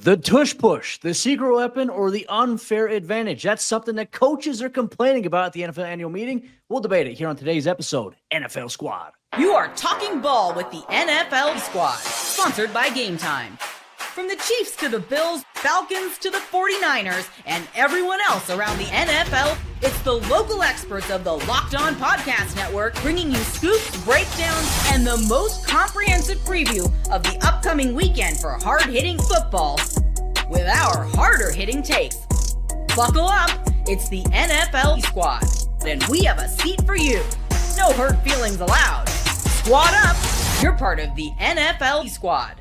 The Tush Push, the secret weapon, or the unfair advantage? That's something that coaches are complaining about at the NFL annual meeting. We'll debate it here on today's episode, NFL Squad. You are talking ball with the NFL Squad, sponsored by Game Time. From the Chiefs to the Bills, Falcons to the 49ers, and everyone else around the NFL, it's the local experts of the Locked On Podcast Network bringing you scoops, breakdowns, and the most comprehensive preview of the upcoming weekend for hard-hitting football with our harder-hitting takes. Buckle up, it's the NFL Squad, and we have a seat for you. No hurt feelings allowed. Squad up, you're part of the NFL Squad.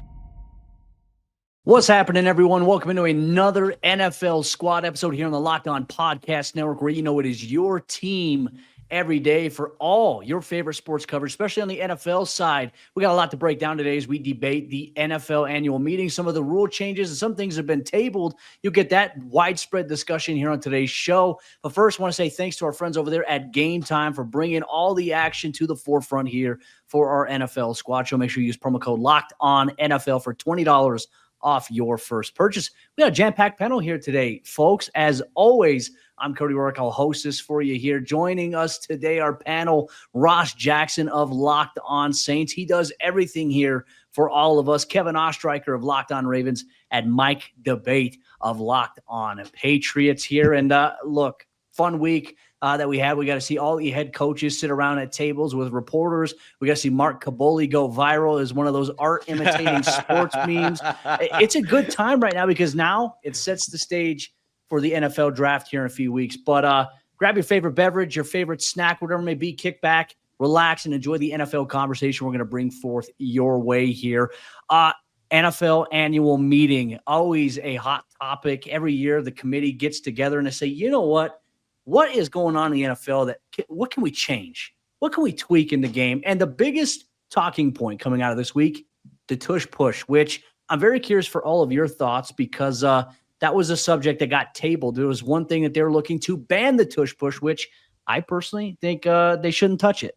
What's happening, everyone? Welcome into another NFL Squad episode here on the Locked On Podcast Network, where you know it is your team every day for all your favorite sports coverage, especially on the NFL side. We got a lot to break down today as we debate the NFL annual meeting, some of the rule changes, and some things have been tabled. You'll get that widespread discussion here on today's show. But first, I want to say thanks to our friends over there at Game Time for bringing all the action to the forefront here for our NFL Squad show. Make sure you use promo code LOCKEDONNFL for $20 off your first purchase. We got a jam-packed panel here today, folks. As always, I'm Cody Rourke. I'll host this for you here. Joining us today, our panel, Ross Jackson of Locked On Saints. He does everything here for all of us. Kevin Ostreicher of Locked On Ravens, and Mike Debate of Locked On Patriots here. And look, fun week that we had. We got to see all the head coaches sit around at tables with reporters. We got to see Mark Caboli go viral as one of those art imitating sports memes. It's a good time right now because now it sets the stage for the NFL draft here in a few weeks. But grab your favorite beverage, your favorite snack, whatever it may be, kick back, relax, and enjoy the NFL conversation we're going to bring forth your way here. NFL annual meeting, always a hot topic. Every year the committee gets together and they say, you know what? What is going on in the NFL what can we change? What can we tweak in the game? And the biggest talking point coming out of this week, the Tush Push, which I'm very curious for all of your thoughts because that was a subject that got tabled. There was one thing that they were looking to ban the Tush Push, which I personally think they shouldn't touch it.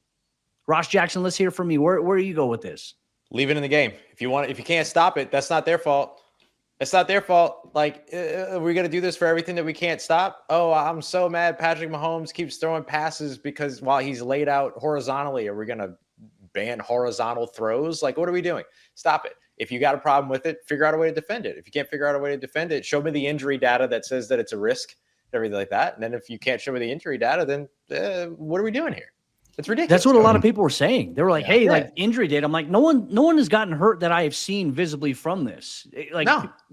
Ross Jackson, let's hear from you. Where do you go with this? Leave it in the game. If you can't stop it, that's not their fault. It's not their fault. Like, are we going to do this for everything that we can't stop? Oh, I'm so mad Patrick Mahomes keeps throwing passes because while he's laid out horizontally, are we going to ban horizontal throws? Like, what are we doing? Stop it. If you got a problem with it, figure out a way to defend it. If you can't figure out a way to defend it, show me the injury data that says that it's a risk, everything like that. And then if you can't show me the injury data, then what are we doing here? It's ridiculous. That's what a lot of people were saying. They were like, hey, like injury data. I'm like, no one has gotten hurt that I have seen visibly from this. Like,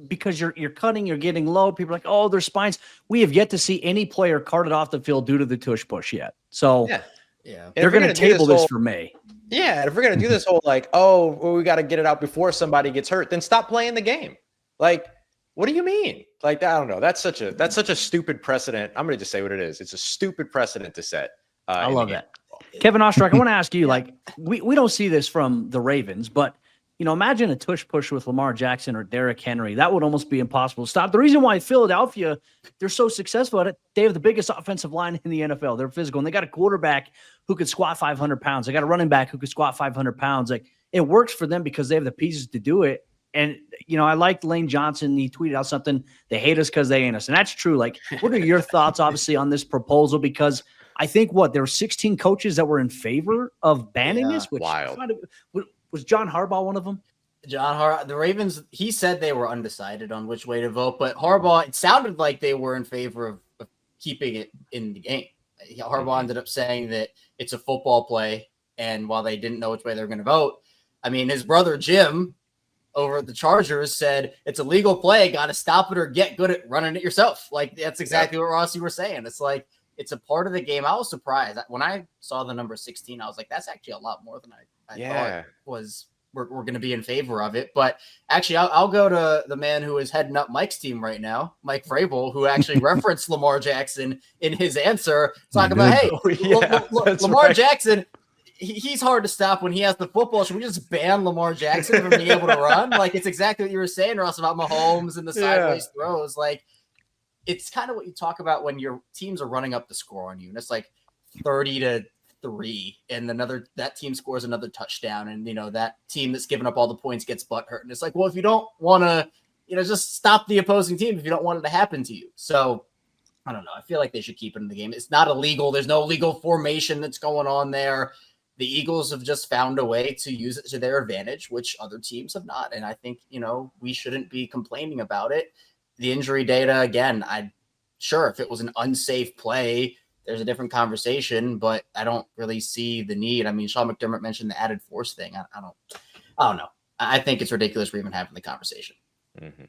because you're cutting, you're getting low. People are like, oh, their spines. We have yet to see any player carted off the field due to the Tush Push yet. So they're going to table this for May. Yeah. And if we're going to do this whole like, oh, well, we got to get it out before somebody gets hurt, then stop playing the game. Like, what do you mean? Like, I don't know. That's such a stupid precedent. I'm going to just say what it is. It's a stupid precedent to set. I love that. Kevin Ostreicher, I want to ask you, like, we don't see this from the Ravens, but, you know, imagine a Tush Push with Lamar Jackson or Derrick Henry. That would almost be impossible to stop. The reason why Philadelphia, they're so successful at it, they have the biggest offensive line in the NFL. They're physical, and they got a quarterback who could squat 500 pounds. They got a running back who could squat 500 pounds. Like, it works for them because they have the pieces to do it. And, you know, I liked Lane Johnson. He tweeted out something, they hate us because they ain't us. And that's true. Like, what are your thoughts, obviously, on this proposal? Because I think there were 16 coaches that were in favor of banning this, which wild. Was John Harbaugh one of them? John Harbaugh, the Ravens, he said they were undecided on which way to vote, but Harbaugh, it sounded like they were in favor of keeping it in the game. Harbaugh ended up saying that it's a football play, and while they didn't know which way they were going to vote, I mean, his brother Jim over at the Chargers said it's a legal play, got to stop it or get good at running it yourself. Like, that's exactly what Ross, you were saying. It's like, it's a part of the game. I was surprised when I saw the number 16. I was like, that's actually a lot more than I thought was. We're going to be in favor of it. But actually, I'll go to the man who is heading up Mike's team right now, Mike Vrabel, who actually referenced Lamar Jackson in his answer, talking about, hey, Lamar Jackson, he's hard to stop when he has the football. Should we just ban Lamar Jackson from being able to run? Like, it's exactly what you were saying, Ross, about Mahomes and the sideways throws. Like, it's kind of what you talk about when your teams are running up the score on you. And it's like 30-3, and that team scores another touchdown. And, you know, that team that's giving up all the points gets butt hurt. And it's like, well, if you don't want to just stop the opposing team if you don't want it to happen to you. So I don't know. I feel like they should keep it in the game. It's not illegal. There's no legal formation that's going on there. The Eagles have just found a way to use it to their advantage, which other teams have not. And I think, we shouldn't be complaining about it. The injury data, again, sure, if it was an unsafe play, there's a different conversation, but I don't really see the need. I mean, Sean McDermott mentioned the added force thing. I don't know. I think it's ridiculous we're even having the conversation. Mm-hmm.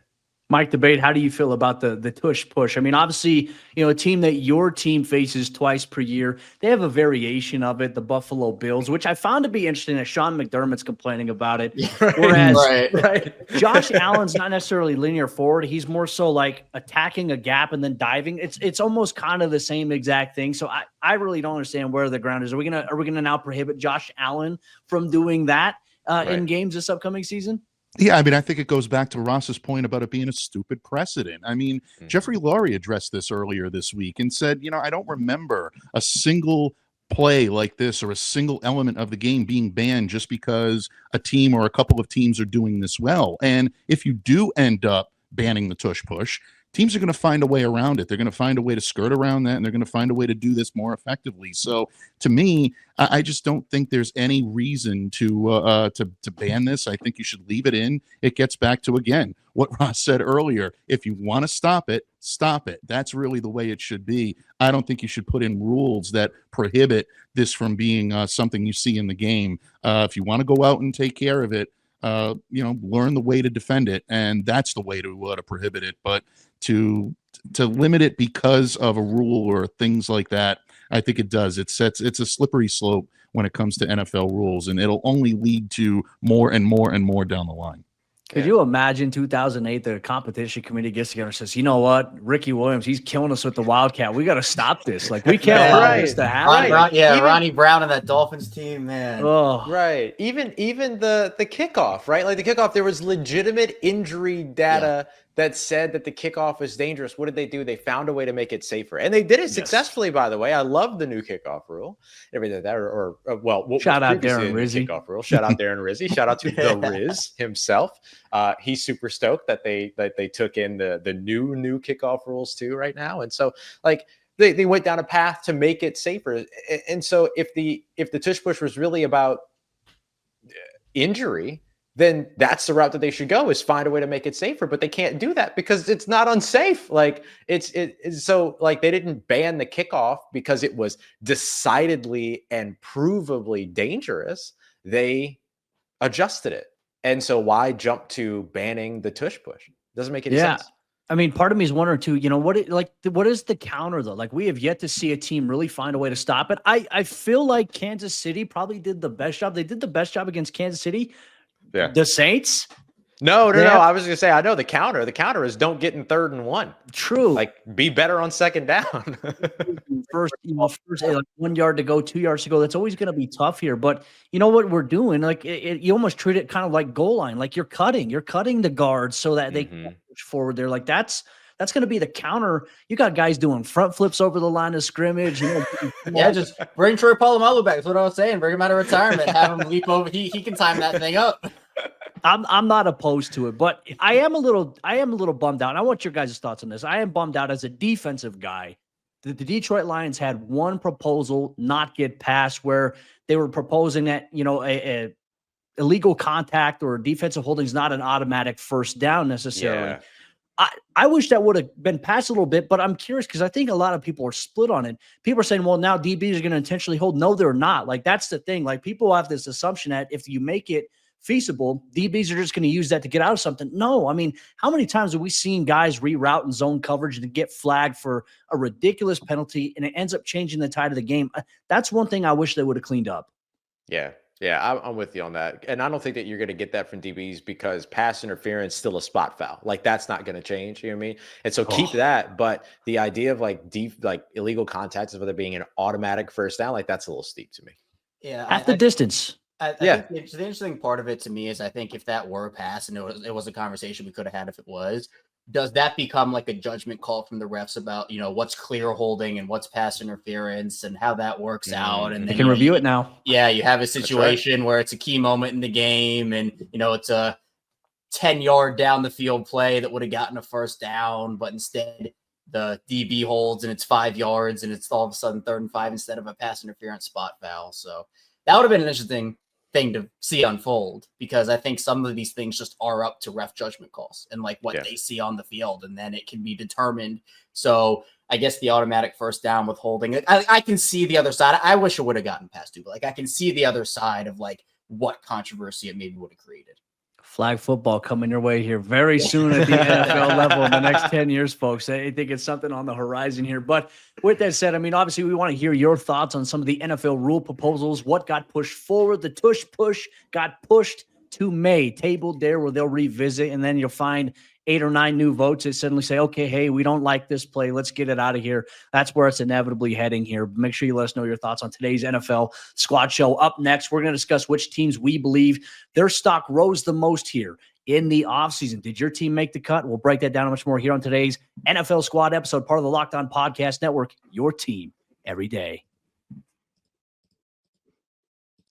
Mike Debate, how do you feel about the Tush Push? I mean, obviously, a team that your team faces twice per year, they have a variation of it, the Buffalo Bills, which I found to be interesting that Sean McDermott's complaining about it. Whereas right. Josh Allen's not necessarily linear forward. He's more so like attacking a gap and then diving. It's almost kind of the same exact thing. So I really don't understand where the ground is. Are we gonna now prohibit Josh Allen from doing that in games this upcoming season? Yeah, I mean, I think it goes back to Ross's point about it being a stupid precedent. I mean, Jeffrey Lurie addressed this earlier this week and said, I don't remember a single play like this or a single element of the game being banned just because a team or a couple of teams are doing this well. And if you do end up banning the Tush Push, teams are going to find a way around it. They're going to find a way to skirt around that, and they're going to find a way to do this more effectively. So, to me, I just don't think there's any reason to ban this. I think you should leave it in. It gets back to, again, what Ross said earlier. If you want to stop it, stop it. That's really the way it should be. I don't think you should put in rules that prohibit this from being something you see in the game. If you want to go out and take care of it, learn the way to defend it, and that's the way to prohibit it. But to limit it because of a rule or things like that, I think it does. It's a slippery slope when it comes to NFL rules, and it'll only lead to more and more and more down the line. Could you imagine 2008, the competition committee gets together and says, you know what, Ricky Williams, he's killing us with the Wildcat. We got to stop this. Like, we can't allow this to happen. Ronnie Brown and that Dolphins team, man. Oh. Right. Even the kickoff, right? Like the kickoff, there was legitimate injury data that said that the kickoff was dangerous. What did they do? They found a way to make it safer. And they did it successfully, by the way. I love the new kickoff rule. Everything that, shout out Darren Rizzi. Kickoff rule. Shout out Darren Rizzi. Shout out to the Riz himself. He's super stoked that they took in the new kickoff rules too right now. And so like they went down a path to make it safer. And so if the Tush Push was really about injury, then that's the route that they should go, is find a way to make it safer. But they can't do that because it's not unsafe. Like it's so like they didn't ban the kickoff because it was decidedly and provably dangerous. They adjusted it. And so why jump to banning the Tush Push? Doesn't make any sense. I mean, part of me is wondering too, what is the counter though? Like, we have yet to see a team really find a way to stop it. I feel like Kansas City probably did the best job. They did the best job against Kansas City. Yeah. The Saints? No. I was going to say, I know the counter. The counter is don't get in 3rd and 1. True. Like, be better on 2nd down. first 1 yard to go, 2 yards to go. That's always going to be tough here. But you know what we're doing? Like, you almost treat it kind of like goal line. Like you're cutting the guards so that they can push forward there. Like that's going to be the counter. You got guys doing front flips over the line of scrimmage. Just bring Troy Polamalu back. That's what I was saying. Bring him out of retirement. Have him leap over. He can time that thing up. I'm not opposed to it, but I am a little bummed out. And I want your guys' thoughts on this. I am bummed out as a defensive guy. The Detroit Lions had one proposal not get passed where they were proposing that, a illegal contact or defensive holding is not an automatic first down necessarily. Yeah. I wish that would have been passed a little bit, but I'm curious because I think a lot of people are split on it. People are saying, well, now DBs are going to intentionally hold. No, they're not. Like, that's the thing. Like, people have this assumption that if you make it feasible, DBs are just going to use that to get out of something. No, I mean, how many times have we seen guys reroute in zone coverage and get flagged for a ridiculous penalty, and it ends up changing the tide of the game? That's one thing I wish they would have cleaned up. Yeah, I'm with you on that. And I don't think that you're going to get that from DBs because pass interference is still a spot foul. Like, that's not going to change. You know what I mean? And so keep that. But the idea of like illegal contacts, whether being an automatic first down, like that's a little steep to me. Yeah. At the distance. I think the interesting part of it to me is I think if that were passed, and it was a conversation we could have had if it was, does that become like a judgment call from the refs about, what's clear holding and what's pass interference and how that works out? And they can review it now. Yeah, you have a situation where it's a key moment in the game and, it's 10-yard down the field play that would have gotten a first down, but instead the DB holds and it's 5 yards and it's all of a sudden 3rd and 5 instead of a pass interference spot foul. So that would have been an interesting thing to see unfold, because I think some of these things just are up to ref judgment calls and like what they see on the field, and then it can be determined. So I guess the automatic first down with holding, I can see the other side. I wish it would have gotten past two, but like I can see the other side of like what controversy it maybe would have created. Flag football coming your way here very soon at the NFL level in the next 10 years, folks. I think it's something on the horizon here. But with that said, I mean, obviously we want to hear your thoughts on some of the NFL rule proposals. What got pushed forward? The Tush Push got pushed to May, tabled there where they'll revisit, and then you'll find 8 or 9 new votes that suddenly say, okay, hey, we don't like this play. Let's get it out of here. That's where it's inevitably heading here. Make sure you let us know your thoughts on today's NFL Squad Show. Up next, we're going to discuss which teams we believe their stock rose the most here in the offseason. Did your team make the cut? We'll break that down and much more here on today's NFL Squad episode, part of the Locked On Podcast Network, your team every day.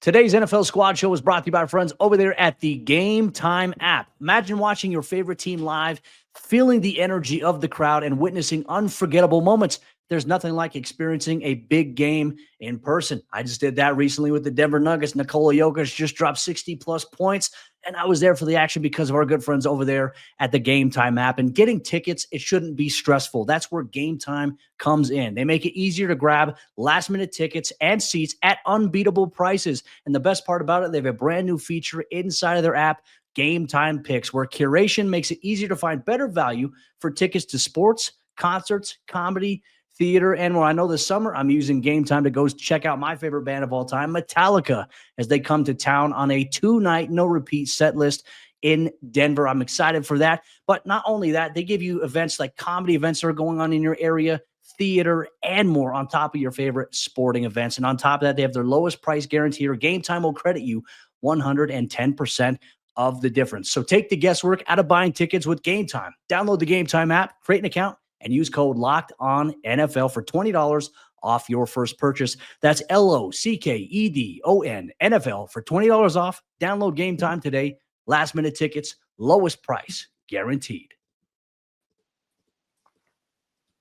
Today's NFL Squad Show is brought to you by our friends over there at the Game Time app. Imagine watching your favorite team live, feeling the energy of the crowd, and witnessing unforgettable moments. There's nothing like experiencing a big game in person. I just did that recently with the Denver Nuggets. Nikola Jokic just dropped 60-plus points, and I was there for the action because of our good friends over there at the Game Time app. And getting tickets, it shouldn't be stressful. That's where Game Time comes in. They make it easier to grab last-minute tickets and seats at unbeatable prices. And the best part about it, they have a brand new feature inside of their app, Game Time Picks, where curation makes it easier to find better value for tickets to sports, concerts, comedy, theater, and more. I know this summer I'm using Game Time to go check out my favorite band of all time, Metallica, as they come to town on a 2-night, no-repeat set list in Denver. I'm excited for that. But not only that, they give you events like comedy events that are going on in your area, theater, and more on top of your favorite sporting events. And on top of that, they have their lowest price guarantee, or Game Time will credit you 110% of the difference. So take the guesswork out of buying tickets with Game Time. Download the Game Time app, create an account, and use code LOCKEDONNFL for $20 off your first purchase. That's LOCKEDON NFL for $20 off. Download Game Time today. Last minute tickets, lowest price guaranteed.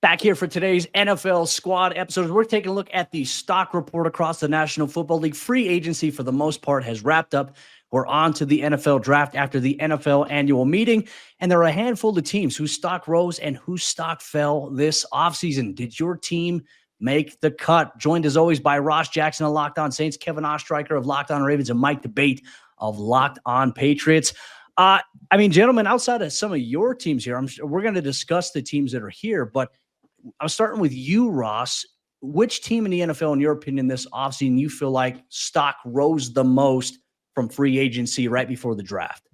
Back here for today's NFL Squad episode, we're taking a look at the stock report across the National Football League. Free agency, for the most part, has wrapped up. We're on to the NFL draft after the NFL annual meeting, and there are a handful of teams whose stock rose and whose stock fell this offseason. Did your team make the cut? Joined as always by Ross Jackson of Locked On Saints, Kevin Ostreicher of Locked On Ravens, and Mike DeBate of Locked On Patriots. I mean, gentlemen, outside of some of your teams here, we're going to discuss the teams that are here, but I'm starting with you, Ross. Which team in the NFL, in your opinion, this offseason you feel like stock rose the most from free agency right before the draft?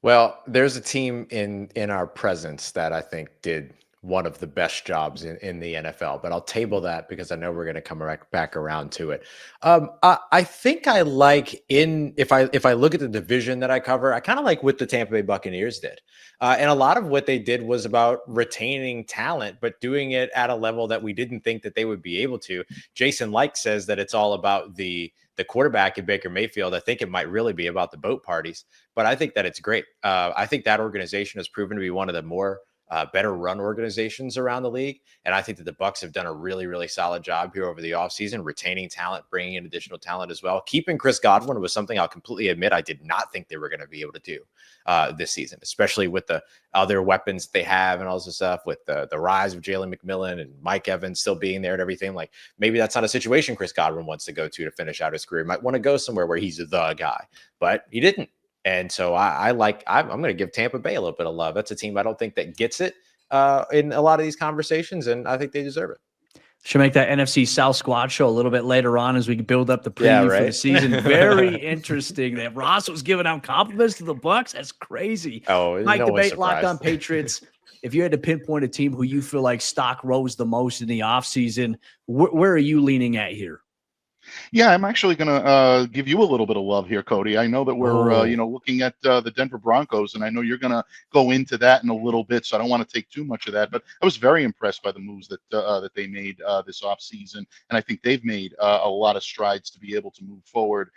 Well, there's a team in our presence that I think did one of the best jobs in the NFL, but I'll table that because I know we're going to come back around to it. I think I like if I look at the division that I cover, I kind of like what the Tampa Bay Buccaneers did. And a lot of what they did was about retaining talent, but doing it at a level that we didn't think that they would be able to. Jason Licht says that it's all about the quarterback in Baker Mayfield. I think it might really be about the boat parties, but I think that it's great. I think that organization has proven to be one of the more better run organizations around the league. And I think that the Bucs have done a really, really solid job here over the offseason, retaining talent, bringing in additional talent as well. Keeping Chris Godwin was something I'll completely admit I did not think they were going to be able to do this season, especially with the other weapons they have and all this stuff, with the rise of Jalen McMillan and Mike Evans still being there and everything. Like, maybe that's not a situation Chris Godwin wants to go to finish out his career. He might want to go somewhere where he's the guy, but he didn't. And so I'm going to give Tampa Bay a little bit of love. That's a team I don't think that gets it in a lot of these conversations, and I think they deserve it. Should make that NFC South Squad Show a little bit later on as we build up the preview for the season. Very interesting that Ross was giving out compliments to the Bucs. That's crazy. Oh, Mike DeBate, Locked On Patriots. If you had to pinpoint a team who you feel like stock rose the most in the offseason, where are you leaning at here? Yeah, I'm actually going to give you a little bit of love here, Cody. I know that we're, looking at the Denver Broncos, and I know you're going to go into that in a little bit, so I don't want to take too much of that. But I was very impressed by the moves that they made this offseason, and I think they've made a lot of strides to be able to move forward.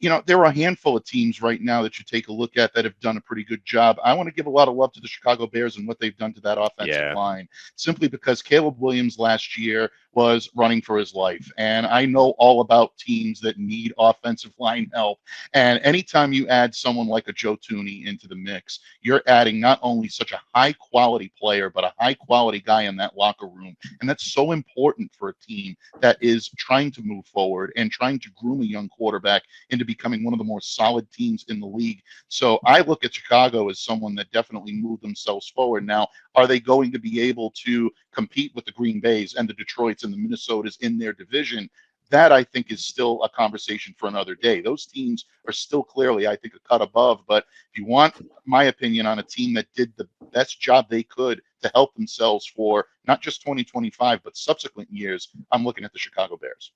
there are a handful of teams right now that you take a look at that have done a pretty good job. I want to give a lot of love to the Chicago Bears and what they've done to that offensive line, simply because Caleb Williams last year was running for his life. And I know all about teams that need offensive line help. And anytime you add someone like a Joe Thuney into the mix, you're adding not only such a high quality player, but a high quality guy in that locker room. And that's so important for a team that is trying to move forward and trying to groom a young quarterback into becoming one of the more solid teams in the league. So I look at Chicago as someone that definitely moved themselves forward. Now, are they going to be able to compete with the Green Bays and the Detroits and the Minnesotas in their division? That, I think, is still a conversation for another day. Those teams are still clearly, I think, a cut above. But if you want my opinion on a team that did the best job they could to help themselves for not just 2025, but subsequent years, I'm looking at the Chicago Bears.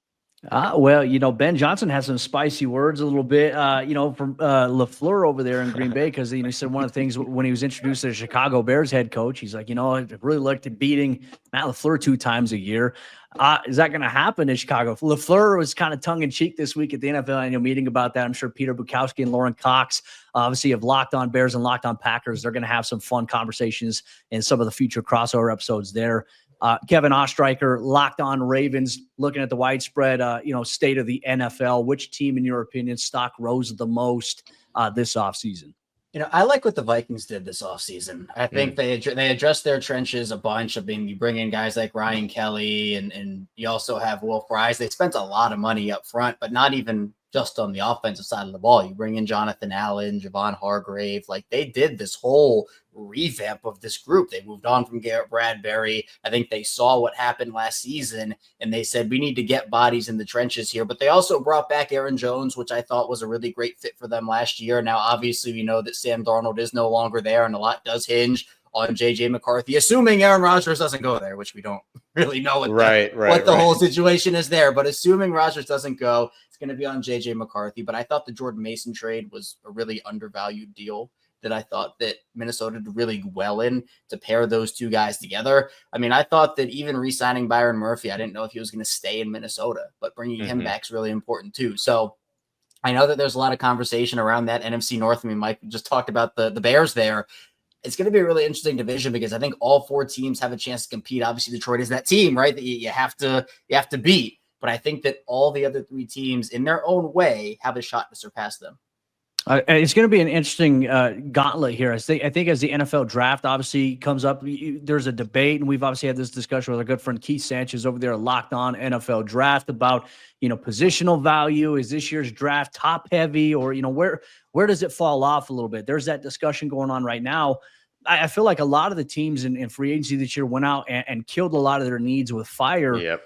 Well, Ben Johnson has some spicy words a little bit, from LaFleur over there in Green Bay, because he said one of the things when he was introduced as the Chicago Bears head coach, he's like, I really looked at beating Matt LaFleur 2 times a year. Is that going to happen in Chicago? LaFleur was kind of tongue-in-cheek this week at the NFL annual meeting about that. I'm sure Peter Bukowski and Lauren Cox, obviously, have Locked On Bears and Locked On Packers. They're going to have some fun conversations in some of the future crossover episodes there. Kevin Ostreicher, Locked On Ravens, looking at the widespread, state of the NFL. Which team, in your opinion, stock rose the most this offseason? I like what the Vikings did this offseason. I think they addressed their trenches a bunch. You bring in guys like Ryan Kelly, and you also have Wolf Rice. They spent a lot of money up front, but not even just on the offensive side of the ball. You bring in Jonathan Allen, Javon Hargrave. Like, they did this whole revamp of this group. They moved on from Garrett Bradbury. I think they saw what happened last season, and they said, we need to get bodies in the trenches here. But they also brought back Aaron Jones, which I thought was a really great fit for them last year. Now, obviously, we know that Sam Darnold is no longer there, and a lot does hinge on J.J. McCarthy, assuming Aaron Rodgers doesn't go there, which we don't really know what the whole situation is there. But assuming Rodgers doesn't go, it's going to be on J.J. McCarthy. But I thought the Jordan Mason trade was a really undervalued deal that I thought that Minnesota did really well in, to pair those two guys together. I thought that even re-signing Byron Murphy, I didn't know if he was going to stay in Minnesota, but bringing him back is really important too. So I know that there's a lot of conversation around that NFC North. Mike just talked about the Bears there. It's going to be a really interesting division, because I think all 4 teams have a chance to compete. Obviously, Detroit is that team, right, that you have to beat. But I think that all the other 3 teams, in their own way, have a shot to surpass them. It's going to be an interesting gauntlet here. I think as the NFL draft obviously comes up, there's a debate, and we've obviously had this discussion with our good friend Keith Sanchez over there, Locked On NFL Draft, about positional value. Is this year's draft top heavy, or where does it fall off a little bit? There's that discussion going on right now. I feel like a lot of the teams in free agency this year went out and killed a lot of their needs with fire. Yep.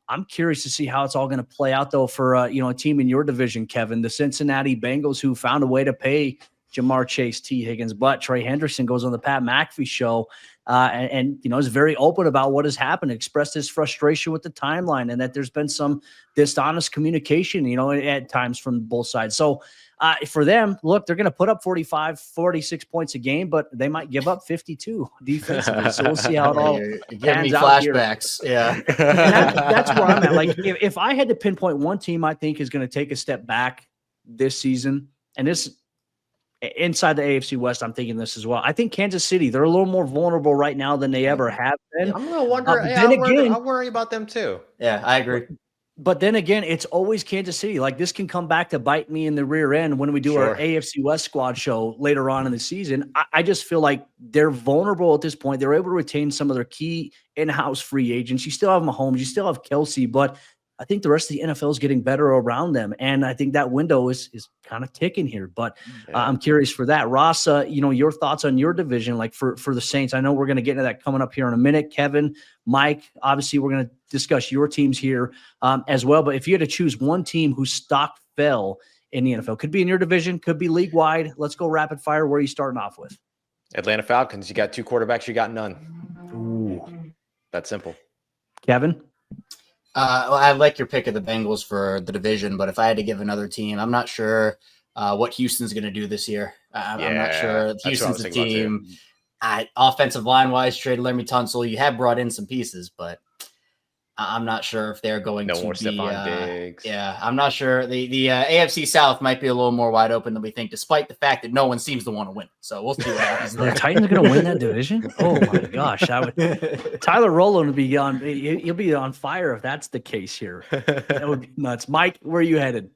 I'm curious to see how it's all going to play out, though, for a team in your division, Kevin, the Cincinnati Bengals, who found a way to pay Jamar Chase, T. Higgins, but Trey Hendrickson goes on the Pat McAfee show and is very open about what has happened, expressed his frustration with the timeline, and that there's been some dishonest communication, at times from both sides. So for them, look, they're going to put up 45, 46 points a game, but they might give up 52 defensively. So we'll see how it all pans out here. Flashbacks. Yeah. And that's where I'm at. Like, if I had to pinpoint one team I think is going to take a step back this season, and this inside the AFC West, I'm thinking this as well. I think Kansas City, they're a little more vulnerable right now than they ever have been. I'm going to wonder. I'll worry about them too. Yeah, I agree. But then again, it's always Kansas City. Like, this can come back to bite me in the rear end when we do our AFC West squad show later on in the season. I just feel like they're vulnerable at this point. They're able to retain some of their key in-house free agents. You still have Mahomes, you still have Kelsey, but I think the rest of the NFL is getting better around them. And I think that window is kind of ticking here. But I'm curious for that. Ross, your thoughts on your division, like for the Saints. I know we're going to get into that coming up here in a minute. Kevin, Mike, obviously we're going to discuss your teams here as well. But if you had to choose one team whose stock fell in the NFL, could be in your division, could be league-wide. Let's go rapid fire. Where are you starting off with? Atlanta Falcons. You got 2 quarterbacks, you got none. Ooh. That's simple. Kevin? Well, I like your pick of the Bengals for the division, but if I had to give another team, I'm not sure what Houston's going to do this year. I'm not sure. Houston's a team. Offensive line-wise, traded Laremy Tunsil. You have brought in some pieces, but I'm not sure if they're going No to more be. Stephon Diggs. Yeah, I'm not sure. The AFC South might be a little more wide open than we think, despite the fact that no one seems to want to win. So we'll see what happens The there. Titans are going to win that division? Oh my gosh! Tyler Rowland would be on. He'll be on fire if that's the case here. That would be nuts. Mike, where are you headed?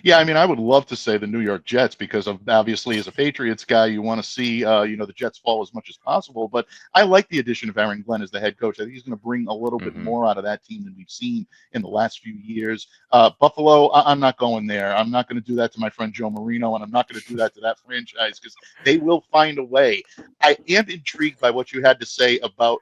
Yeah, I mean, I would love to say the New York Jets because of obviously as a Patriots guy, you want to see the Jets fall as much as possible. But I like the addition of Aaron Glenn as the head coach. I think he's going to bring a little bit more out of that team than we've seen in the last few years. Buffalo, I'm not going there. I'm not going to do that to my friend Joe Marino, and I'm not going to do that to that franchise because they will find a way. I am intrigued by what you had to say about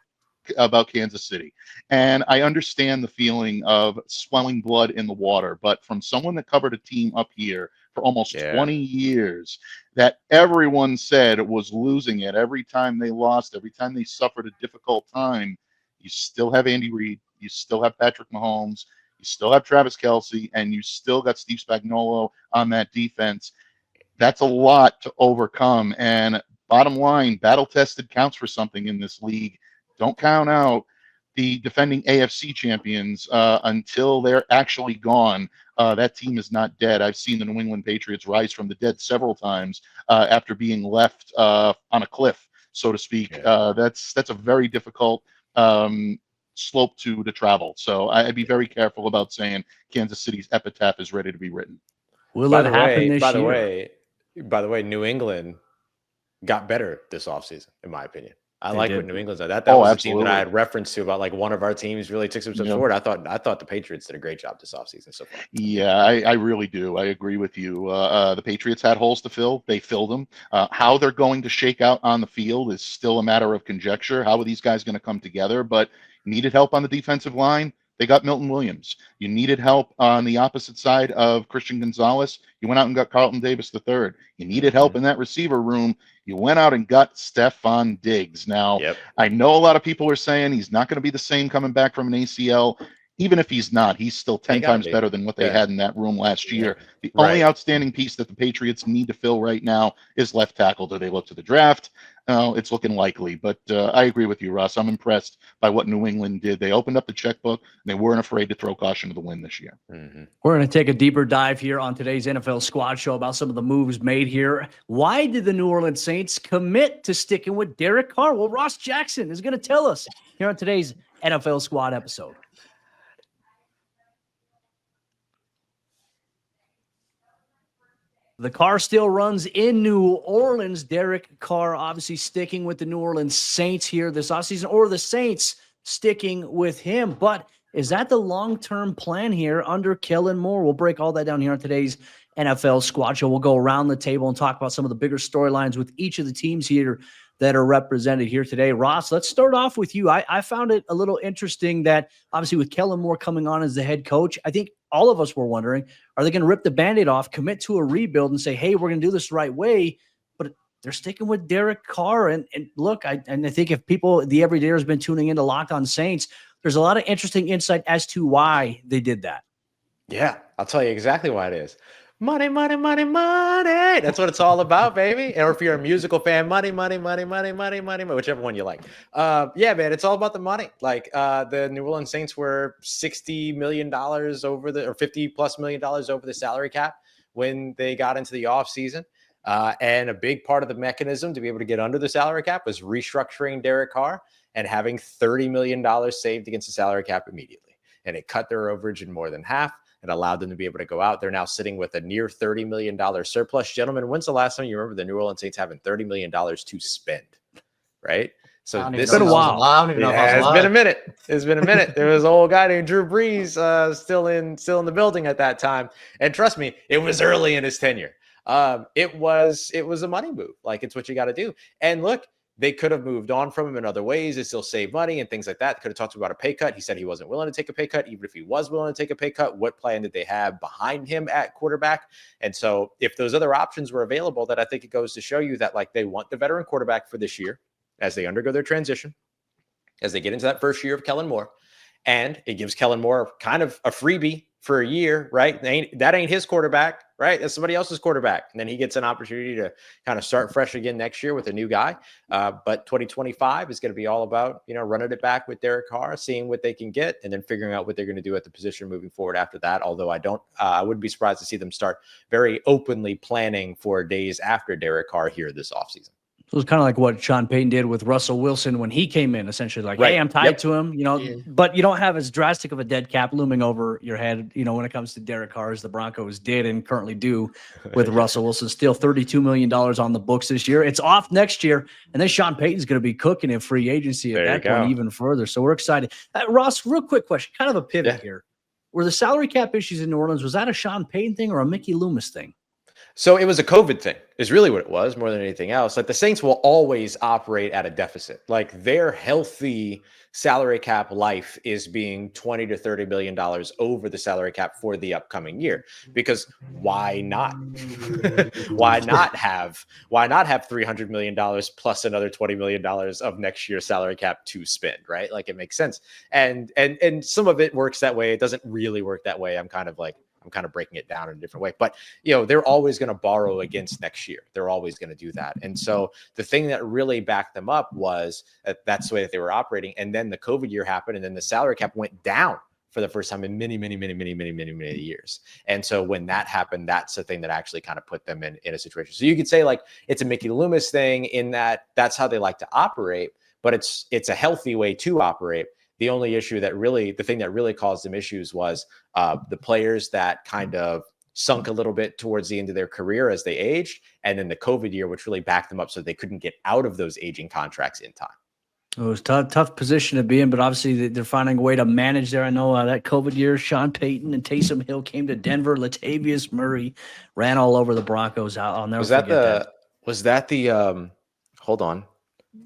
Kansas City. And I understand the feeling of swelling blood in the water, but from someone that covered a team up here for almost 20 years, that everyone said was losing it every time they lost, every time they suffered a difficult time, you still have Andy Reid, you still have Patrick Mahomes, you still have Travis Kelce, and you still got Steve Spagnuolo on that defense. That's a lot to overcome. And bottom line, battle tested counts for something in this league. Don't count out the defending AFC champions until they're actually gone. That team is not dead. I've seen the New England Patriots rise from the dead several times after being left on a cliff, so to speak. That's a very difficult slope to travel. So I'd be very careful about saying Kansas City's epitaph is ready to be written. Will it happen this year? By the way, New England got better this offseason, in my opinion. I like what New England's done. That was the team that I had reference to about like one of our teams really took some steps forward. I thought the Patriots did a great job this offseason so far. Yeah, I really do. I agree with you. The Patriots had holes to fill. They filled them. How they're going to shake out on the field is still a matter of conjecture. How are these guys going to come together? But needed help on the defensive line. They got Milton Williams. You needed help on the opposite side of Christian Gonzalez. You went out and got Carlton Davis III. You needed help in that receiver room. You went out and got Stephon Diggs. Now, I know a lot of people are saying he's not going to be the same coming back from an ACL. Even if he's not, he's still 10 times better than what they had in that room last year. The only outstanding piece that the Patriots need to fill right now is left tackle. Do they look to the draft? It's looking likely, but I agree with you, Russ. I'm impressed by what New England did. They opened up the checkbook, and they weren't afraid to throw caution to the wind this year. We're going to take a deeper dive here on today's NFL Squad Show about some of the moves made here. Why did the New Orleans Saints commit to sticking with Derek Carr? Well, Ross Jackson is going to tell us here on today's NFL Squad episode. The car still runs in New Orleans. Derek Carr obviously sticking with the New Orleans Saints here this offseason, or the Saints sticking with him. But is that the long-term plan here under Kellen Moore? We'll break all that down here on today's NFL Squad Show. We'll go around the table and talk about some of the bigger storylines with each of the teams here that are represented here today. Ross, let's start off with you. I found it a little interesting that obviously with Kellen Moore coming on as the head coach, I think all of us were wondering, are they going to rip the Band-Aid off, commit to a rebuild and say, hey, we're going to do this the right way? But they're sticking with Derek Carr. And look, I think if people, the everydayer has been tuning into Locked On Saints, there's a lot of interesting insight as to why they did that. Yeah, I'll tell you exactly why it is. Money, money, money, money. That's what it's all about, baby. Or if you're a musical fan, money, money, money, money, money, money, whichever one you like. Yeah, man, it's all about the money. Like the New Orleans Saints were $60 million over the, or $50+ million over the salary cap when they got into the offseason. And a big part of the mechanism to be able to get under the salary cap was restructuring Derek Carr and having $30 million saved against the salary cap immediately. And it cut their overage in more than half. It allowed them to be able to go out. They're now sitting with a near $30 million surplus. Gentlemen, when's the last time you remember the New Orleans Saints having $30 million to spend? Right? So this is a while. It's been a minute. It's been a minute. There was an old guy named Drew Brees still in the building at that time. And trust me, it was early in his tenure. It was a money move. Like, it's what you got to do. And look, they could have moved on from him in other ways and still save money and things like that. They could have talked about a pay cut. He said he wasn't willing to take a pay cut. Even if he was willing to take a pay cut, what plan did they have behind him at quarterback? And so if those other options were available, that I think it goes to show you that, like, they want the veteran quarterback for this year as they undergo their transition, as they get into that first year of Kellen Moore. And it gives Kellen Moore kind of a freebie for a year, right? That ain't his quarterback. right? That's somebody else's quarterback. And then he gets an opportunity to kind of start fresh again next year with a new guy. But 2025 is going to be all about, running it back with Derek Carr, seeing what they can get, and then figuring out what they're going to do at the position moving forward after that. Although I wouldn't be surprised to see them start very openly planning for days after Derek Carr here this offseason. So it was kind of like what Sean Payton did with Russell Wilson when he came in, essentially like, Right. hey, I'm tied Yep. to him, but you don't have as drastic of a dead cap looming over your head, when it comes to Derek Carr as the Broncos did and currently do with Russell Wilson. Still $32 million on the books this year. It's off next year. And then Sean Payton's going to be cooking in free agency at that point even further. So we're excited. Ross, real quick question, kind of a pivot here. Were the salary cap issues in New Orleans, was that a Sean Payton thing or a Mickey Loomis thing? So it was a COVID thing is really what it was more than anything else. Like the Saints will always operate at a deficit. Like their healthy salary cap life is being $20 to $30 million over the salary cap for the upcoming year, because why not? why not have $300 million plus another $20 million of next year's salary cap to spend, right? Like it makes sense. And some of it works that way. It doesn't really work that way. I'm kind of breaking it down in a different way, but they're always going to borrow against next year. They're always going to do that. And so the thing that really backed them up was that's the way that they were operating. And then the COVID year happened, and then the salary cap went down for the first time in many years. And so when that happened, that's the thing that actually kind of put them in a situation. So you could say like it's a Mickey Loomis thing in that that's how they like to operate, but it's a healthy way to operate. The only issue the thing that really caused them issues was the players that kind of sunk a little bit towards the end of their career as they aged, and then the COVID year, which really backed them up so they couldn't get out of those aging contracts in time. It was tough position to be in, but obviously they're finding a way to manage there. I know that COVID year, Sean Payton and Taysom Hill came to Denver. Latavius Murray ran all over the Broncos. I'll never forget that. Was that the hold on.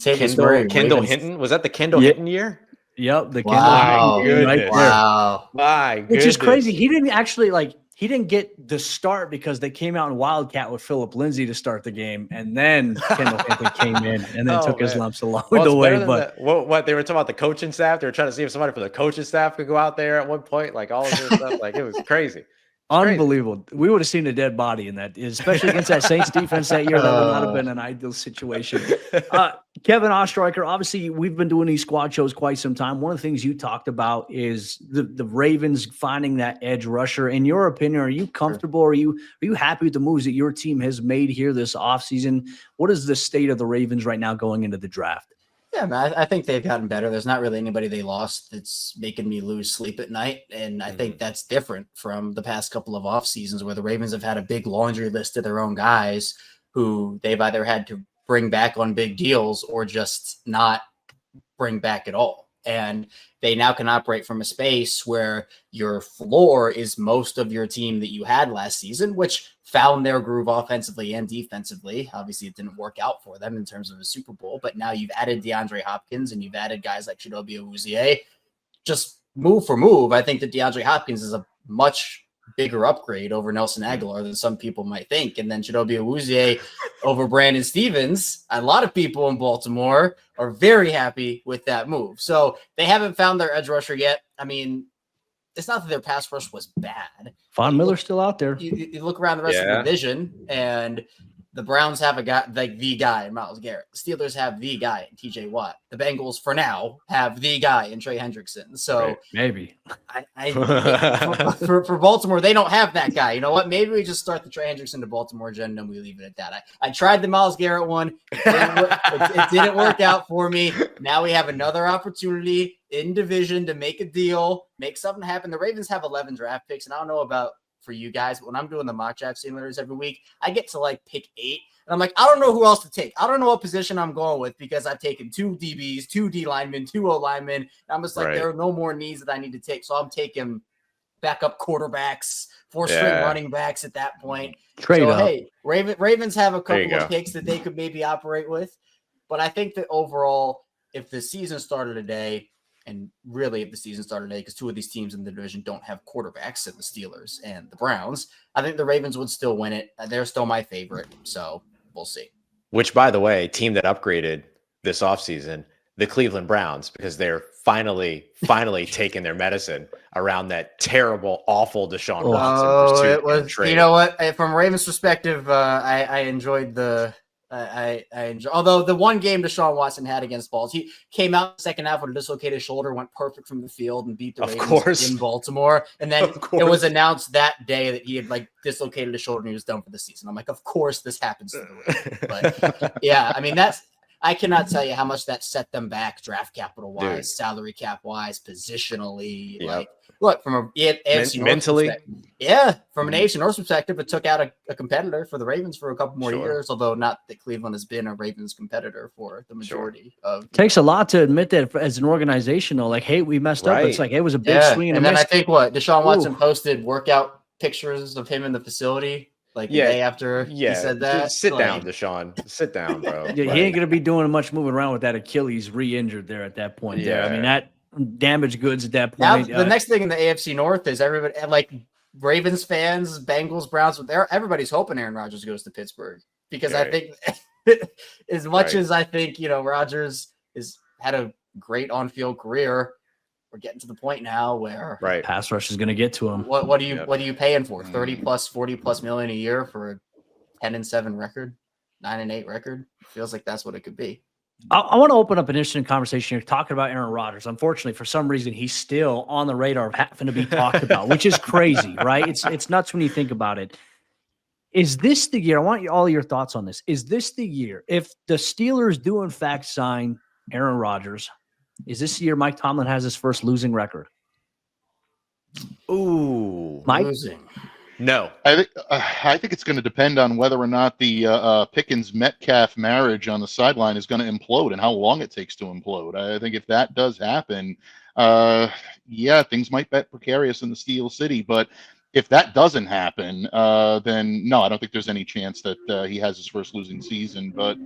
Kendall Hinton? Was that the Kendall Hinton year? Yep, the Wow. Kendall right there. Wow. My goodness. Which is crazy. He didn't get the start because they came out in Wildcat with Phillip Lindsay to start the game, and then Kendall Hinton came in and then took his lumps along the way. But what they were talking about the coaching staff, they were trying to see if somebody from the coaching staff could go out there at one point, like all of this stuff. Like it was crazy. Unbelievable. We would have seen a dead body in that, especially against that Saints defense that year. That would not have been an ideal situation. Kevin Ostreicher, obviously, we've been doing these squad shows quite some time. One of the things you talked about is the Ravens finding that edge rusher. In your opinion, are you comfortable? Are you happy with the moves that your team has made here this offseason? What is the state of the Ravens right now going into the draft? Yeah, man, I think they've gotten better. There's not really anybody they lost that's making me lose sleep at night. And I think that's different from the past couple of off seasons where the Ravens have had a big laundry list of their own guys who they've either had to bring back on big deals or just not bring back at all. And they now can operate from a space where your floor is most of your team that you had last season, which found their groove offensively and defensively. Obviously, it didn't work out for them in terms of a Super Bowl, but now you've added DeAndre Hopkins and you've added guys like Chidobe Awuzie. Just move for move, I think that DeAndre Hopkins is a much bigger upgrade over Nelson Aguilar than some people might think. And then Chidobe Awuzie over Brandon Stevens. A lot of people in Baltimore are very happy with that move. So they haven't found their edge rusher yet. I mean, it's not that their pass rush was bad. Von Miller's still out there. You look around the rest of the division, and the Browns have a guy like the guy in Myles Garrett. The Steelers have the guy in TJ Watt. The Bengals, for now, have the guy in Trey Hendrickson. So maybe for Baltimore, they don't have that guy. You know what? Maybe we just start the Trey Hendrickson to Baltimore agenda and we leave it at that. I tried the Myles Garrett one. It didn't work out for me. Now we have another opportunity in division to make a deal, make something happen. The Ravens have 11 draft picks, and I don't know about for you guys, but when I'm doing the mock draft simulators every week, I get to like pick 8. And I'm like, I don't know who else to take. I don't know what position I'm going with because I've taken 2 DBs, 2 D linemen, 2 O linemen. And I'm just like, there are no more needs that I need to take. So I'm taking backup quarterbacks, 4-string running backs at that point. Trade up. Hey, Ravens have a couple of picks that they could maybe operate with. But I think that overall, if the season started today, and really if the season started today, because 2 of these teams in the division don't have quarterbacks, and the Steelers and the Browns, I think the Ravens would still win it. They're still my favorite. So we'll see. Which, by the way, team that upgraded this offseason, the Cleveland Browns because they're finally taking their medicine around that terrible, awful Deshaun Watson pursuit it was. and trade. You know what? From Ravens' perspective, I enjoyed the. I enjoy. Although the one game Deshaun Watson had against Balls, he came out in the second half with a dislocated shoulder, went perfect from the field, and beat the Ravens in Baltimore. And then it was announced that day that he had like dislocated his shoulder and he was done for the season. I'm like, of course this happens to the Ravens. But yeah, I mean I cannot tell you how much that set them back draft capital wise, salary cap wise, positionally. Yep. Like, look, from a AFC mentally, from an AFC North perspective, it took out a competitor for the Ravens for a couple more years. Although not that Cleveland has been a Ravens competitor for the majority of. Takes a lot to admit that as an organization, though. Like, hey, we messed up. It's like it was a big swing and a then miss. I think Deshaun Watson posted workout pictures of him in the facility. Like the day after he said that. Sit down, Deshaun. Sit down, bro. He ain't going to be doing much moving around with that Achilles re-injured there at that point. Yeah. I mean, that damaged goods at that point. Now, the next thing in the AFC North is everybody, like Ravens fans, Bengals, Browns, everybody's hoping Aaron Rodgers goes to Pittsburgh. Because I think as much as I think, Rodgers has had a great on-field career, we're getting to the point now where pass rush is going to get to him. What are you paying for? 30 plus, 40 plus million a year for a 10-7 record, 9-8 record? Feels like that's what it could be. I want to open up an interesting conversation here talking about Aaron Rodgers. Unfortunately, for some reason, he's still on the radar of having to be talked about, which is crazy, right? It's nuts when you think about it. Is this the year? I want all your thoughts on this. Is this the year? If the Steelers do in fact sign Aaron Rodgers, is this the year Mike Tomlin has his first losing record? Ooh, Mike? Losing. No. I think it's going to depend on whether or not the Pickens-Metcalf marriage on the sideline is going to implode and how long it takes to implode. I think if that does happen, things might get precarious in the Steel City. But if that doesn't happen, then no, I don't think there's any chance that he has his first losing season. But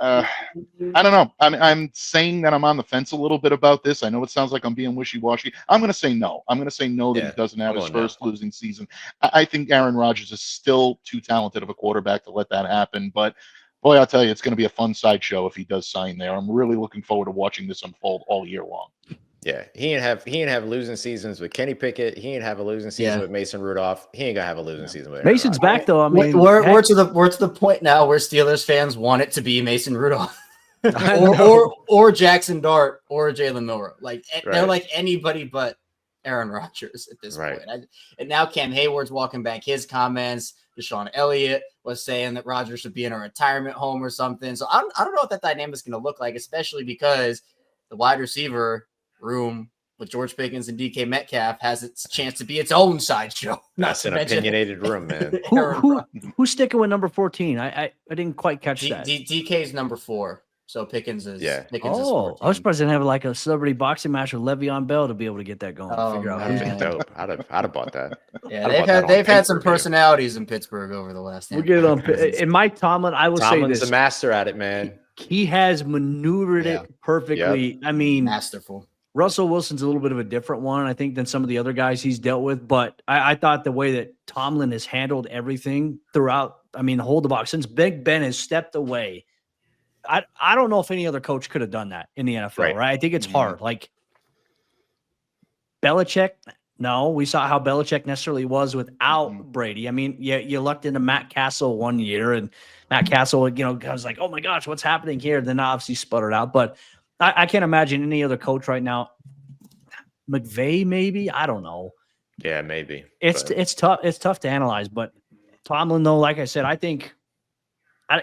I don't know. I'm saying that I'm on the fence a little bit about this. I know it sounds like I'm being wishy-washy. I'm going to say no. I'm going to say no that he doesn't have his first losing season. I think Aaron Rodgers is still too talented of a quarterback to let that happen. But boy, I'll tell you, it's going to be a fun sideshow if he does sign there. I'm really looking forward to watching this unfold all year long. Yeah, he ain't have losing seasons with Kenny Pickett. He ain't have a losing season with Mason Rudolph. He ain't gonna have a losing season with Mason's back though. I mean, we're to the point now where Steelers fans want it to be Mason Rudolph, or Jackson Dart or Jalen Milroe. Like they're like anybody but Aaron Rodgers at this point. And now Cam Hayward's walking back his comments. Deshaun Elliott was saying that Rodgers should be in a retirement home or something. So I don't know what that dynamic is going to look like, especially because the wide receiver room with George Pickens and DK Metcalf has its chance to be its own sideshow. That's an opinionated room, man. Who's sticking with number 14? I didn't quite catch that. DK's number 4. So Pickens is Pickens is 14. I was surprised they didn't have like a celebrity boxing match with Le'Veon Bell to be able to get that going. Figure out who's dope. I'd have bought that. Yeah, they've had some personalities in Pittsburgh over the last. We'll get it on. And Mike Tomlin, I will say this: the master at it, man. He has maneuvered it perfectly. Yep. I mean, masterful. Russell Wilson's a little bit of a different one, I think, than some of the other guys he's dealt with. But I thought the way that Tomlin has handled everything throughout, I mean, the whole debacle, since Big Ben has stepped away, I don't know if any other coach could have done that in the NFL, right? I think it's hard. Like Belichick, no, we saw how Belichick necessarily was without Brady. I mean, you lucked into Matt Castle one year, and Matt Castle, I was like, oh my gosh, what's happening here? Then obviously sputtered out. But I can't imagine any other coach right now. McVay, maybe, I don't know. Yeah, maybe. It's tough. It's tough to analyze. But Tomlin, though, like I said, I think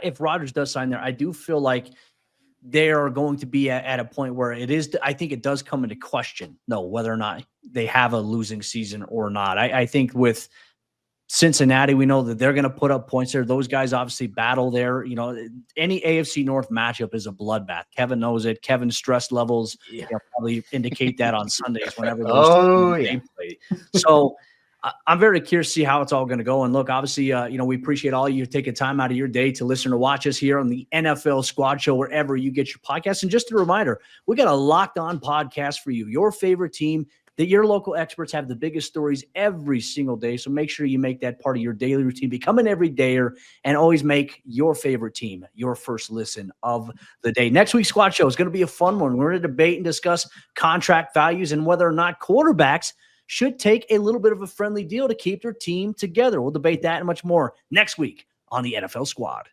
if Rodgers does sign there, I do feel like they are going to be at a point where it is. I think it does come into question, whether or not they have a losing season or not. I think with Cincinnati, we know that they're going to put up points there. Those guys obviously battle there. Any AFC North matchup is a bloodbath. Kevin knows it. Kevin's stress levels probably indicate that on Sundays whenever those teams play. So I'm very curious to see how it's all going to go. And look, obviously, we appreciate all you taking time out of your day to listen or watch us here on the NFL Squad Show, wherever you get your podcasts. And just a reminder, we got a Locked On podcast for you, your favorite team that your local experts have the biggest stories every single day. So make sure you make that part of your daily routine. Become an everydayer and always make your favorite team your first listen of the day. Next week's Squad Show is going to be a fun one. We're going to debate and discuss contract values and whether or not quarterbacks should take a little bit of a friendly deal to keep their team together. We'll debate that and much more next week on the NFL Squad.